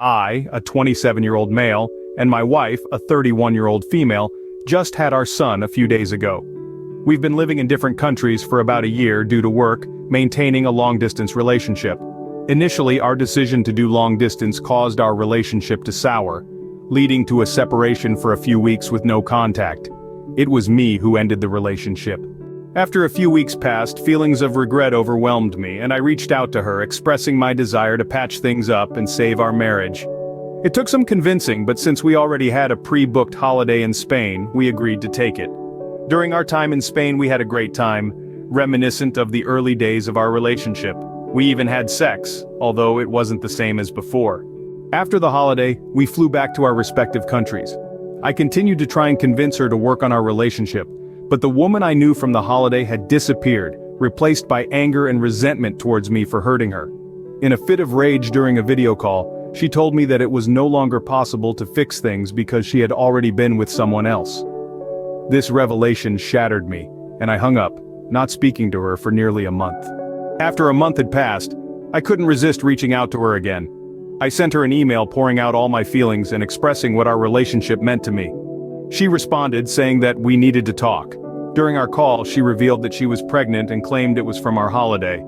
I, a 27-year-old male, and my wife, a 31-year-old female, just had our son a few days ago. We've been living in different countries for about a year due to work, maintaining a long-distance relationship. Initially, our decision to do long-distance caused our relationship to sour, leading to a separation for a few weeks with no contact. It was me who ended the relationship. After a few weeks passed, feelings of regret overwhelmed me, and I reached out to her, expressing my desire to patch things up and save our marriage. It took some convincing, but since we already had a pre-booked holiday in Spain, we agreed to take it. During our time in Spain, we had a great time, reminiscent of the early days of our relationship. We even had sex, although it wasn't the same as before. After the holiday, we flew back to our respective countries. I continued to try and convince her to work on our relationship, but the woman I knew from the holiday had disappeared, replaced by anger and resentment towards me for hurting her. In a fit of rage during a video call, she told me that it was no longer possible to fix things because she had already been with someone else. This revelation shattered me, and I hung up, not speaking to her for nearly a month. After a month had passed, I couldn't resist reaching out to her again. I sent her an email pouring out all my feelings and expressing what our relationship meant to me. She responded saying that we needed to talk. During our call, she revealed that she was pregnant and claimed it was from our holiday.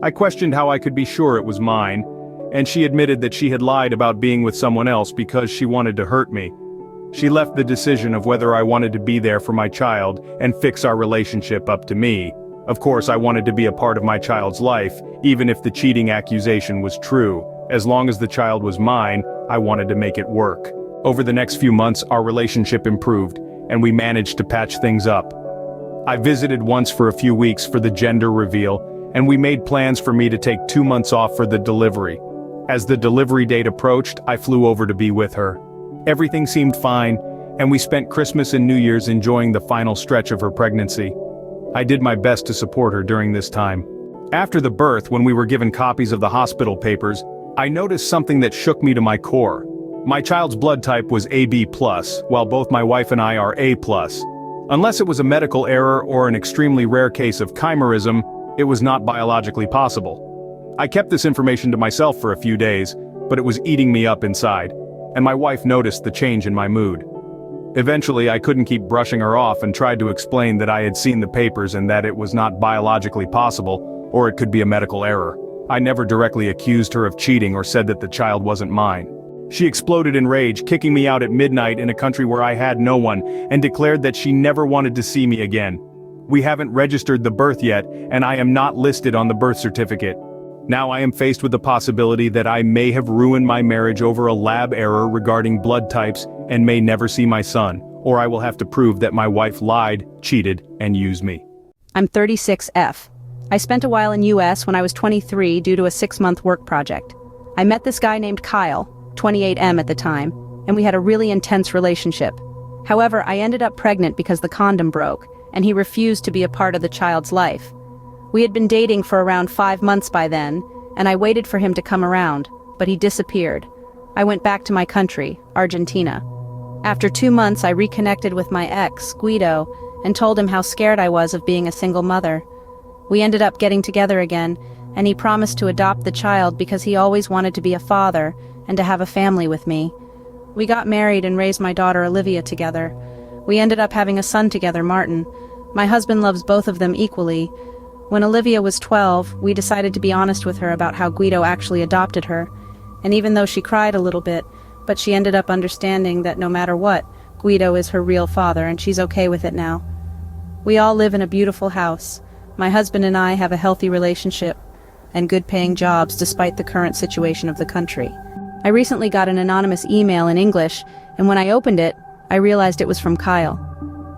I questioned how I could be sure it was mine, and she admitted that she had lied about being with someone else because she wanted to hurt me. She left the decision of whether I wanted to be there for my child and fix our relationship up to me. Of course, I wanted to be a part of my child's life, even if the cheating accusation was true. As long as the child was mine, I wanted to make it work. Over the next few months, our relationship improved, and we managed to patch things up. I visited once for a few weeks for the gender reveal, and we made plans for me to take 2 months off for the delivery. As the delivery date approached, I flew over to be with her. Everything seemed fine, and we spent Christmas and New Year's enjoying the final stretch of her pregnancy. I did my best to support her during this time. After the birth, when we were given copies of the hospital papers, I noticed something that shook me to my core. My child's blood type was AB+, while both my wife and I are A+. Unless it was a medical error or an extremely rare case of chimerism, it was not biologically possible. I kept this information to myself for a few days, but it was eating me up inside, and my wife noticed the change in my mood. Eventually, I couldn't keep brushing her off and tried to explain that I had seen the papers and that it was not biologically possible, or it could be a medical error. I never directly accused her of cheating or said that the child wasn't mine. She exploded in rage, kicking me out at midnight in a country where I had no one, and declared that she never wanted to see me again. We haven't registered the birth yet, and I am not listed on the birth certificate. Now I am faced with the possibility that I may have ruined my marriage over a lab error regarding blood types and may never see my son, or I will have to prove that my wife lied, cheated, and used me. I'm 36F. I spent a while in US when I was 23 due to a 6-month work project. I met this guy named Kyle, 28M at the time, and we had a really intense relationship. However, I ended up pregnant because the condom broke, and he refused to be a part of the child's life. We had been dating for around 5 months by then, and I waited for him to come around, but he disappeared. I went back to my country, Argentina. After 2 months, I reconnected with my ex, Guido, and told him how scared I was of being a single mother. We ended up getting together again, and he promised to adopt the child because he always wanted to be a father and to have a family with me. We got married and raised my daughter Olivia together. We ended up having a son together, Martin. My husband loves both of them equally. When Olivia was 12, we decided to be honest with her about how Guido actually adopted her, and even though she cried a little bit, but she ended up understanding that no matter what, Guido is her real father and she's okay with it now. We all live in a beautiful house. My husband and I have a healthy relationship and good-paying jobs despite the current situation of the country. I recently got an anonymous email in English, and when I opened it, I realized it was from Kyle.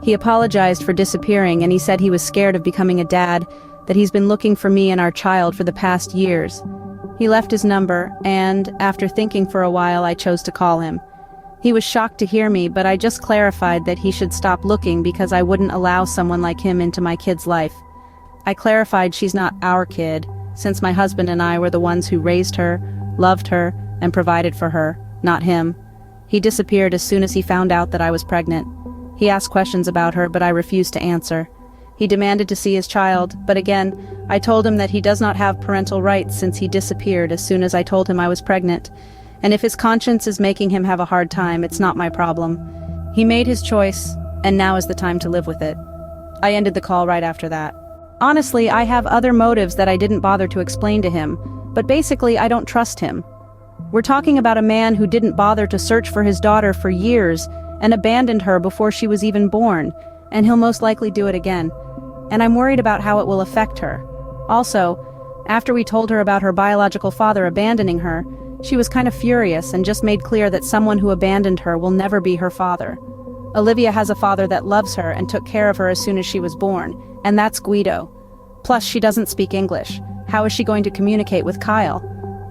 He apologized for disappearing, and he said he was scared of becoming a dad, that he's been looking for me and our child for the past years. He left his number, and, after thinking for a while, I chose to call him. He was shocked to hear me, but I just clarified that he should stop looking because I wouldn't allow someone like him into my kid's life. I clarified she's not our kid, since my husband and I were the ones who raised her, loved her, and provided for her, not him. He disappeared as soon as he found out that I was pregnant. He asked questions about her, but I refused to answer. He demanded to see his child, but again, I told him that he does not have parental rights since he disappeared as soon as I told him I was pregnant, And if his conscience is making him have a hard time, it's not my problem. He made his choice, and now is the time to live with it. I ended the call right after that. Honestly, I have other motives that I didn't bother to explain to him, but basically I don't trust him. We're talking about a man who didn't bother to search for his daughter for years and abandoned her before she was even born, and he'll most likely do it again. And I'm worried about how it will affect her. Also, after we told her about her biological father abandoning her, she was kind of furious and just made clear that someone who abandoned her will never be her father. Olivia has a father that loves her and took care of her as soon as she was born, and that's Guido. Plus, she doesn't speak English. How is she going to communicate with Kyle?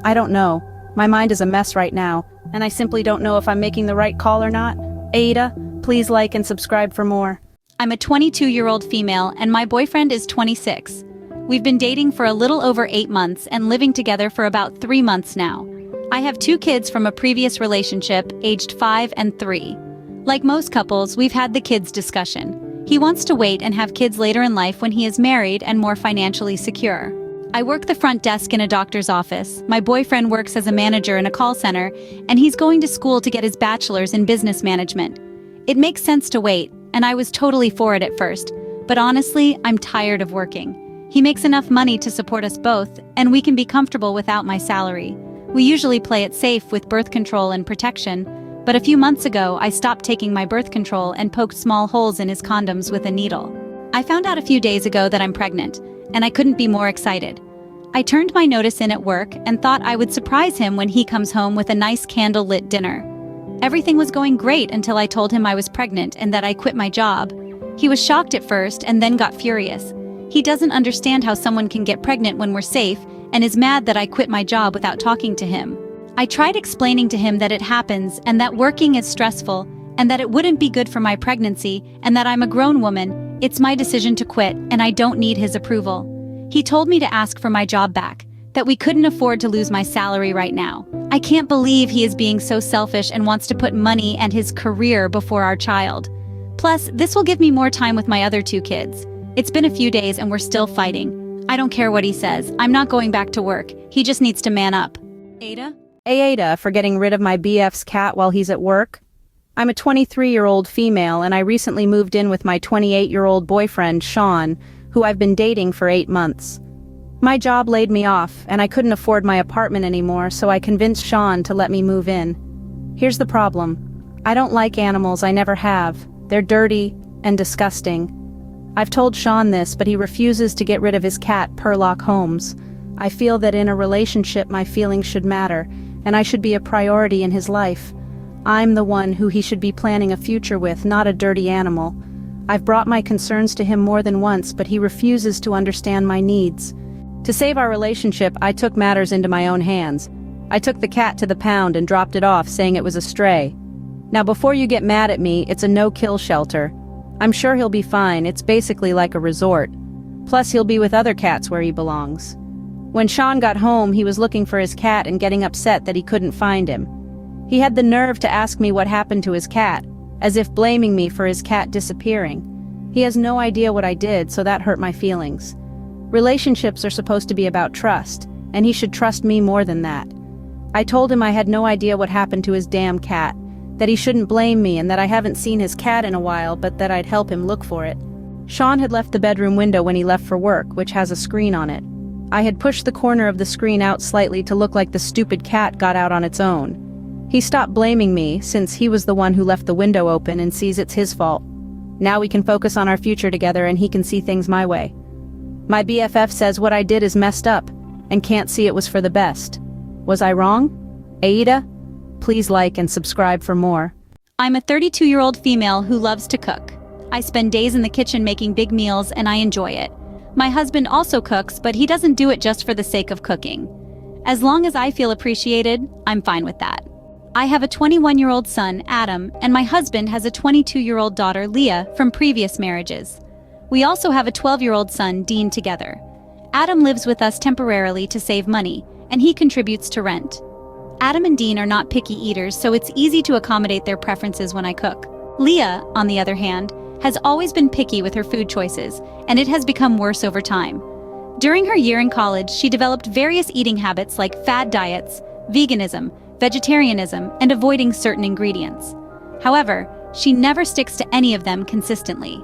I don't know. My mind is a mess right now, and I simply don't know if I'm making the right call or not. AITA, please like and subscribe for more. I'm a 22-year-old female and my boyfriend is 26. We've been dating for a little over 8 months and living together for about 3 months now. I have 2 kids from a previous relationship, aged 5 and 3. Like most couples, we've had the kids discussion. He wants to wait and have kids later in life when he is married and more financially secure. I work the front desk in a doctor's office, my boyfriend works as a manager in a call center, and he's going to school to get his bachelor's in business management. It makes sense to wait, and I was totally for it at first, but honestly, I'm tired of working. He makes enough money to support us both, and we can be comfortable without my salary. We usually play it safe with birth control and protection, but a few months ago I stopped taking my birth control and poked small holes in his condoms with a needle. I found out a few days ago that I'm pregnant, and I couldn't be more excited. I turned my notice in at work and thought I would surprise him when he comes home with a nice candle-lit dinner. Everything was going great until I told him I was pregnant and that I quit my job. He was shocked at first and then got furious. He doesn't understand how someone can get pregnant when we're safe and is mad that I quit my job without talking to him. I tried explaining to him that it happens and that working is stressful and that it wouldn't be good for my pregnancy and that I'm a grown woman, it's my decision to quit and I don't need his approval. He told me to ask for my job back, that we couldn't afford to lose my salary right now. I can't believe he is being so selfish and wants to put money and his career before our child. Plus, this will give me more time with my other 2 kids. It's been a few days and we're still fighting. I don't care what he says. I'm not going back to work. He just needs to man up. AITA? AITA for getting rid of my BF's cat while he's at work. I'm a 23-year-old female and I recently moved in with my 28-year-old boyfriend, Sean, who I've been dating for 8 months. My job laid me off, and I couldn't afford my apartment anymore, so I convinced Sean to let me move in. Here's the problem. I don't like animals, I never have. They're dirty and disgusting. I've told Sean this, but he refuses to get rid of his cat, Perlock Holmes. I feel that in a relationship my feelings should matter, and I should be a priority in his life. I'm the one who he should be planning a future with, not a dirty animal. I've brought my concerns to him more than once, but he refuses to understand my needs. To save our relationship, I took matters into my own hands. I took the cat to the pound and dropped it off, saying it was a stray. Now before you get mad at me, it's a no-kill shelter. I'm sure he'll be fine, it's basically like a resort. Plus he'll be with other cats where he belongs. When Sean got home, he was looking for his cat and getting upset that he couldn't find him. He had the nerve to ask me what happened to his cat, as if blaming me for his cat disappearing. He has no idea what I did, so that hurt my feelings. Relationships are supposed to be about trust, and he should trust me more than that. I told him I had no idea what happened to his damn cat, that he shouldn't blame me and that I haven't seen his cat in a while, but that I'd help him look for it. Sean had left the bedroom window when he left for work, which has a screen on it. I had pushed the corner of the screen out slightly to look like the stupid cat got out on its own. He stopped blaming me, since he was the one who left the window open and sees it's his fault. Now we can focus on our future together and he can see things my way. My BFF says what I did is messed up, and can't see it was for the best. Was I wrong? AITA? Please like and subscribe for more. I'm a 32-year-old female who loves to cook. I spend days in the kitchen making big meals and I enjoy it. My husband also cooks, but he doesn't do it just for the sake of cooking. As long as I feel appreciated, I'm fine with that. I have a 21-year-old son, Adam, and my husband has a 22-year-old daughter, Leah, from previous marriages. We also have a 12-year-old son, Dean, together. Adam lives with us temporarily to save money, and he contributes to rent. Adam and Dean are not picky eaters, so it's easy to accommodate their preferences when I cook. Leah, on the other hand, has always been picky with her food choices, and it has become worse over time. During her year in college, she developed various eating habits like fad diets, veganism, vegetarianism, and avoiding certain ingredients. However, she never sticks to any of them consistently.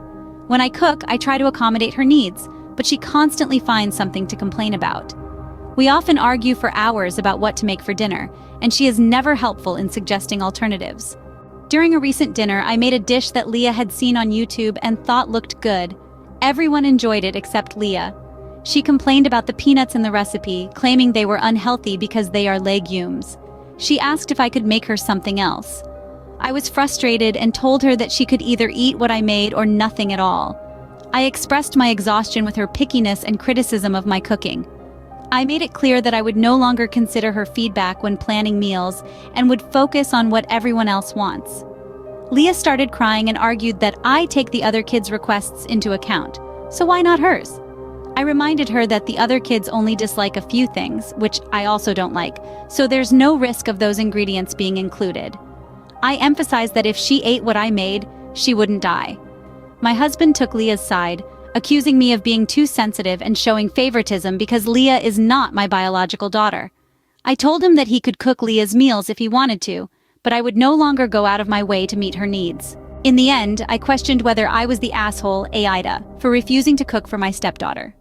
When I cook, I try to accommodate her needs, but she constantly finds something to complain about. We often argue for hours about what to make for dinner, and she is never helpful in suggesting alternatives. During a recent dinner, I made a dish that Leah had seen on YouTube and thought looked good. Everyone enjoyed it except Leah. She complained about the peanuts in the recipe, claiming they were unhealthy because they are legumes. She asked if I could make her something else. I was frustrated and told her that she could either eat what I made or nothing at all. I expressed my exhaustion with her pickiness and criticism of my cooking. I made it clear that I would no longer consider her feedback when planning meals and would focus on what everyone else wants. Leah started crying and argued that I take the other kids' requests into account, so why not hers? I reminded her that the other kids only dislike a few things, which I also don't like, so there's no risk of those ingredients being included. I emphasized that if she ate what I made, she wouldn't die. My husband took Leah's side, accusing me of being too sensitive and showing favoritism because Leah is not my biological daughter. I told him that he could cook Leah's meals if he wanted to, but I would no longer go out of my way to meet her needs. In the end, I questioned whether I was the asshole, AITA, for refusing to cook for my stepdaughter.